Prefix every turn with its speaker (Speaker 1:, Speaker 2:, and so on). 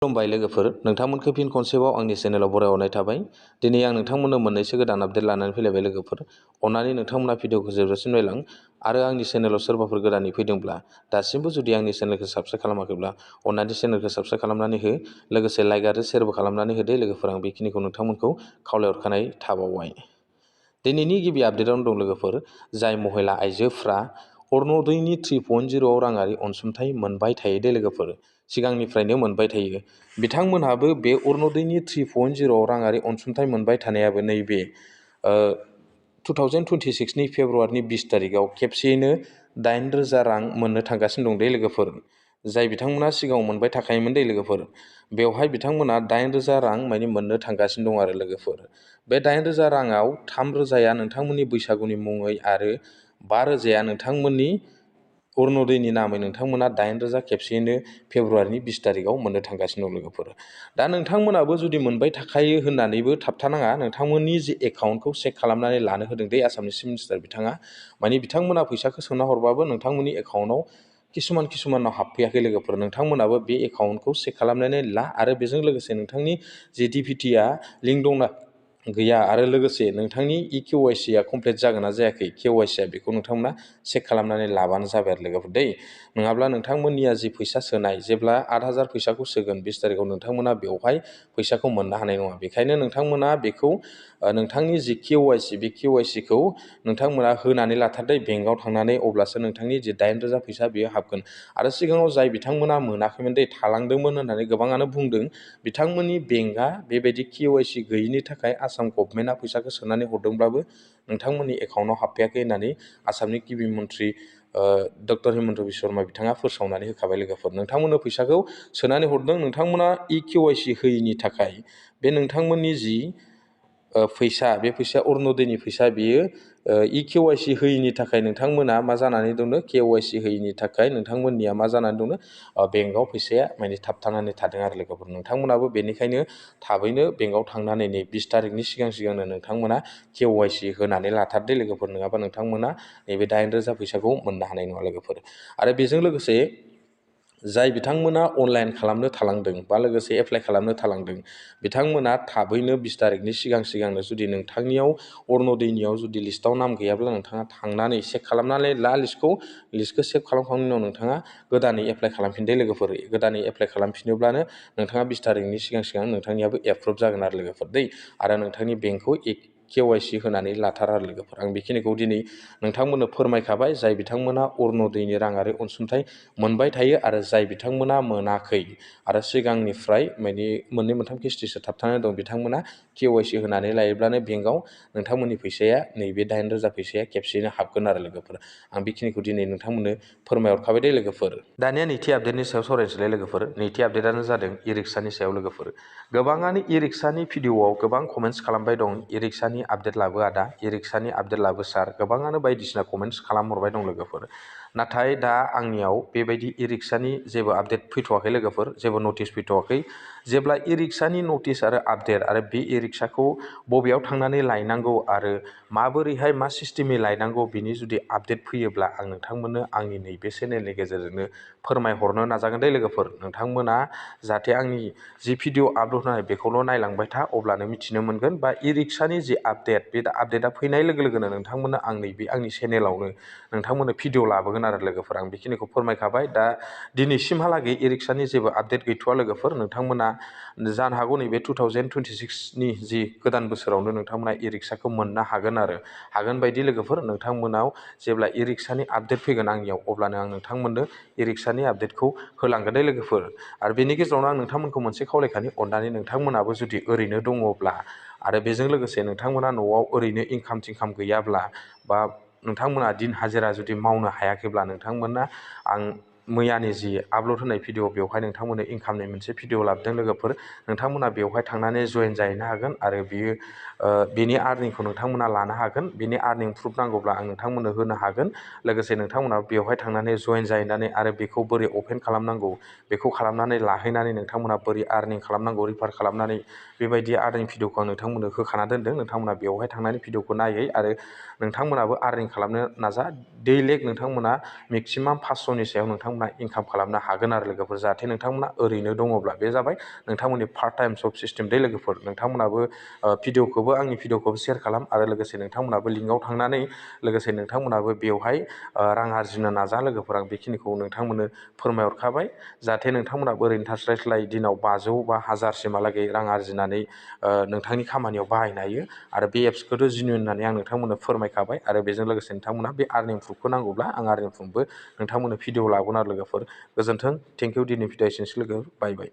Speaker 1: खुलुमबाय लोगोफोर, नोंथांमोनखौ फिन खनसेबाव आंनि चेनेलाव बरायहरनाय थाबाय। दिनै आं नोंथांमोननो मोननैसो गोदान आपडेट लानानै फैलायबाय लोगोफोर। अन्नानै नोंथांमोना भिडिअखौ जोबजासिम नायलां आरो आंनि चेनेलाव सोरबाफोर गोदानै फैदोंब्ला दासिमबो जुदि आंनि चेनेलखौ साबस्क्राइब खालामाखैब्ला अन्नानै चेनेलखौ साबस्क्राइब खालामनानै हो, लोगोसे लाइक आरो शेयारबो खालामनानै होदो लोगोफोर। आं बेखिनिखौ नोंथांमोनखौ खावलायहरखानाय थाबावबाय। दिनैनि गिबि आपडेटआवनो दं लोगोफोर, जाय महिला आइजोफ्रा अरुणदयनि 3.0 राङारि अनसुंथाइ मोनबाय थायो दे लोगोफोर, सिगांनिफ्रायनो मोनबाय थायो। बिथांमोनहाबो बे अरुणदयनि 3.0 राङारि अनसुंथाइ मोनबाय थानायाबो नैबे 2026नि फेब्रुवारिनि 20 तारिखआव खेबसेयैनो 8,000 रां मोननो थांगासिनो दं दे लोगोफोर। जाय बिथांमोना सिगाङाव मोनबाय थाखायोमोन दे लोगोफोर, बेवहाय बिथांमोना 8,000 रां माने मोननो थांगासिनो दं आरो लोगोफोर। बे 8,000 राङाव 3,000 नोंथांमोननि बैसागुनि मुङै आरो 5,000 नोंथांमोननि अरुणदयनि नामै नोंथांमोना 8,000 खेबसेयैनो फेब्रुवारिनि 20 तारिखआव मोननो थांगासिनो दं लोगोफोर। दा नोंथांमोनाबो जुदि मोनबाय थाखायो होननानैबो थाबथानाङा, नोंथांमोननि जि एकाउन्टखौ चेक खालामनानै लानो होदों दे आसामनि चिफ मिनिस्टार बिथाङा। माने बिथांमोना फैसाखौ सोना हरबाबो नोंथांमोननि एकाउन्टआव किसुमानाव हाबफैयाखै लोगोफोर। नोंथांमोनाबो बे एकाउन्टखौ चेक खालामनानै ला आरो बेजों लोगोसे नोंथांनि जि डिपिटिआ लिंक दंना गैया आरो लोगोसे नोंथांनि EKYCआ कमप्लिट जागोन ना जायाखै, KYCआ बेखौ नोंथांमोना चेक खालामनानै लाबानो जाबाय आरो लोगोफोर दै। नङाब्ला नोंथांमोननिया जि फैसा सोनाय, जेब्ला 8,000 फैसाखौ सोगोन 20 तारिखआव नोंथांमोना बेवहाय फैसाखौ मोननो हानाय नङा। बेखायनो नोंथांमोना बेखौ नोंथांनि जि KYC बे KYCखौ नोंथांमोना होनानै लाथारदो बेंकआव थांनानै, अब्लासो नोंथांनि जि 8,000 फैसा बेयो हाबगोन। आरो सिगाङाव जाय बिथांमोना मोनाखैमोन दे, थालांदोंमोन होननानै गोबाङानो बुंदों, बिथांमोननि बेंकआ बेबायदि KYC गैयिनि थाखाय आसाम गभर्नमेन्टआ फैसाखौ सोनानै हरदोंब्लाबो नोंथांमोननि एकाउन्टआव हाबफैयाखै होननानै आसामनि गिबि मन्थ्रि डक्टर हिमन्त बिश्व शर्मा बिथाङा फोसावनानै होखाबाय लोगोफोर। नोंथांमोननो फैसाखौ सोनानै हरदों, नोंथांमोना EKYC होयिनि थाखाय बे नोंथांमोननि जि फैसा, बे फैसा अरुणदयनि फैसा, बेयो EKYC होयिनि थाखाय नोंथांमोना मा जानानै दंनो, KYC होयिनि थाखाय नोंथांमोननिया मा जानानै दंनो, बेंकआव फैसाया माने थाबथानानै थादों आरो लोगोफोर। नोंथांमोनाबो बेनिखायनो थाबैनो बेंकआव थांनानै नै 20 तारिखनि सिगांनो नोंथांमोना KYC होनानै लाथारदो लोगोफोर, नङाबा नोंथांमोना नैबे 8,000 फैसाखौ मोननो हानाय नङा लोगोफोर। आरो बेजों लोगोसे जाय बिथांमोना अनलाइन खालामनो थालांदों बा लोगोसे एप्लाइ खालामनो थालांदों, बिथांमोना थाबैनो 20 तारिखनि सिगांनो जुदि नोंथांनियाव अरुणदयनियाव जुदि लिस्टआव नाम गैयाब्ला नोंथाङा थांनानै चेक खालामनानै ला लिस्टखौ सेभ खालामखांनायनि उनाव नोंथाङा गोदानै एप्लाइ खालामफिनदो लोगोफोर। गोदानै एप्लाइ खालामफिनोब्लानो नोंथाङा 20 तारिखनि सिगां नोंथांनियाबो एप्रुभ जागोन आरो लोगोफोर दै। आरो नोंथांनि बेंकखौ KYC होनानै लाथार आरो लोगोफोर। आं बेखिनिखौ दिनै नोंथांमोननो फोरमायखाबाय, जाय बिथांमोना अरुणदयनि राङारि अनसुंथाइ मोनबाय थायो आरो जाय बिथांमोना मोनाखै आरो सिगांनिफ्राय माने मोननै मोनथाम किस्तिसो थाबथानानै दं, बिथांमोना KYC होनानै लायोब्लानो बेंकआव नोंथांमोननि फैसाया नैबे 8,000 फैसाया खेबसेयैनो हाबगोन आरो लोगोफोर। आं बेखिनिखौ दिनै नोंथांमोननो फोरमायहरखाबाय दे लोगोफोर। दानिया नैथि आपडेटनि सायाव सावरायनोसैलाय लोगोफोर। नैथि आपडेटआनो जादों E-Rickshaवनि सायाव लोगोफोर। गोबाङानो E-Rickshaवनि भिडिअ'आव गोबां कमेन्ट्स खालामबाय दं, E-Rickshaवनि आपडेट लाबो आदा, E-Rickshaवनि आपडेट लाबो सार, गोबाङानो बायदिसिना कमेन्ट्स खालामहरबाय दं लोगोफोर। नाथाय दा आंनियाव बेबायदि E-Rickshaवनि जेबो आपडेट फैथ'वाखै लोगोफोर, जेबो नटिस फैथ'वाखै। जेब्ला E-Rickshaवनि नटिस आरो आपडेट आरो बे E-Rickshaखौ बबेयाव थांनानै लायनांगौ आरो माबोरैहाय मा सिस्टेमै लायनांगौ, बिनि जुदि आपडेट फैयोब्ला आं नोंथांमोननो आंनि नैबे चेनेलनि गेजेरजोंनो फोरमायहरनो नाजागोन दे लोगोफोर। नोंथांमोना जाहाथे आंनि जि भिडिअ आपल'ड होनाय बेखौल' नायलांबाय था, अब्लानो मिथिनो मोनगोन। बा E-Rickshaवनि जि आपडेट, बे आपडेटआ फैनाय लोगो लोगोनो नोंथांमोननो आं नैबे आंनि चेनेलावनो नोंथांमोननो भिडिअ लाबोगोन आरो लोगोफोर। आं बेखिनिखौ फोरमायखाबाय। दा दिनैसिमहालागै E-Rickshaवनि जेबो आपडेट गैथ'वा लोगोफोर। नोंथांमोना जानो हागौ नैबे 2026नि जि गोदान बोसोरावनो नोंथांमोना E-Rickshaखौ मोननो हागोन बायदि लोगोफोर। नोंथांमोनाव जेब्ला E-Rickshaनि आपडेट फैगोन आंनियाव, अब्लानो आं नोंथांमोननो E-Rickshaनि आपडेटखौ होलांगोन दे लोगोफोर। आरो बेनि गेजेरावनो आं नोंथांमोनखौ मोनसे खावलायखानि, अननानै नोंथांमोनाबो जुदि ओरैनो दङब्ला आरो बेजों लोगोसे नोंथांमोना न'आव ओरैनो इनकाम थिंकाम गैयाब्ला, बा नोंथांमोना दिन हाजिरा जुदि मावनो हायाखैब्ला, नोंथांमोना आं मैयानि जि आपल'ड होनाय भिडिअ, बेवहाय नोंथांमोननो इनकामनि मोनसे भिडिअ लाबोदों लोगोफोर। नोंथांमोना बेवहाय थांनानै जयेन जाहैनो हागोन आरो बेनि आर्निंखौ नोंथांमोना लानो हागोन। बेनि आर्निं प्रुफ नांगौब्ला आं नोंथांमोननो होनो हागोन। लोगोसे नोंथांमोना बेवहाय थांनानै जयेन जाहैनानै आरो बेखौ बोरै अपेन खालामनांगौ, बेखौ खालामनानै लाहैनानै नोंथांमोना बोरै आर्निं खालामनांगौ, रिफार खालामनानै बेबायदि आर्निं भिडिअखौ आं नोंथांमोननो होखाना दोनदों। नोंथांमोना बेवहाय थांनानै भिडिअखौ नायै आरो नोंथांमोनाबो आर्निं खालामनो नाजा। दैलिक नोंथांमोना मेक्सिमाम 500नि सायाव नोंथांमोना नोंथांमोना इनकाम खालामनो हागोन आरो लोगोफोर। जाहाथे नोंथांमोना ओरैनो दङब्ला बे जाबाय नोंथांमोननि पार्ट टाइम जब सिस्टेम दे लोगोफोर। नोंथांमोनाबो आंनि भिडिअखौबो शेयार खालाम आरो लोगोसे नोंथांमोनाबो लिंकआव थांनानै लोगोसे नोंथांमोनाबो बेवहाय रां आरजिनो नाजा लोगोफोर। आं बेखिनिखौ नोंथांमोननो फोरमायहरखाबाय जाहाथे नोंथांमोनाबो ओरैनो थास्लायस्लाय दिनाव 500 बा 1000सिमहालागै रां आरजिनानै नोंथांनि खामानियाव बाहायनो हायो। आरो बे एप्सखौथ' जिनुइन होननानै आं नोंथांमोननो फोरमायखाबाय आरो बेजों लोगोसे नोंथांमोना बे आर्निं प्रुफखौ नांगौब्ला आं आर्निं प्रुफबो नोंथांमोननो भिडिअ लागोन आरो लोगोफोर। गोजोन्थों, थेंक इउ। दिनै भिडिअ एसेनोसै लोगो, बाय बाय।